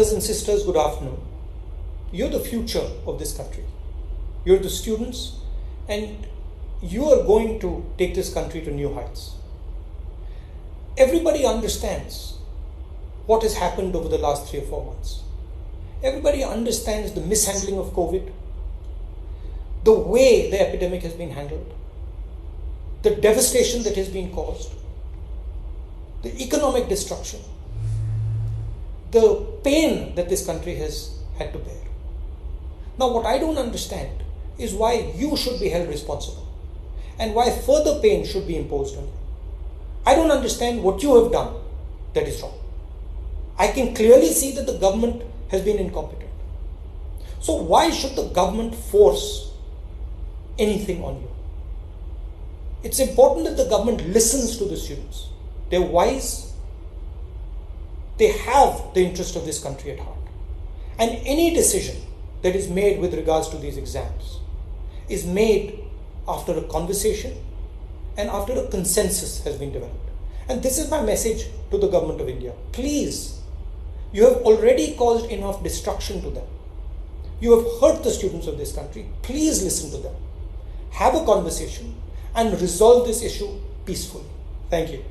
brothers and sisters, good afternoon. You're the future of this country. You're the students, and you are going to take this country to new heights. Everybody understands what has happened over the last 3 or 4 months. Everybody understands the mishandling of COVID, the way the epidemic has been handled, the devastation that has been caused, the economic destruction, the pain that this country has had to bear. Now, what I don't understand is why you should be held responsible and why further pain should be imposed on you. I don't understand what you have done that is wrong. I can clearly see that the government has been incompetent. So why should the government force anything on you? It's important that the government listens to the students. They're wise. They have the interest of this country at heart. And any decision that is made with regards to these exams is made after a conversation and after a consensus has been developed. And this is my message to the government of India. Please, you have already caused enough destruction to them. You have hurt the students of this country. Please listen to them. Have a conversation and resolve this issue peacefully. Thank you.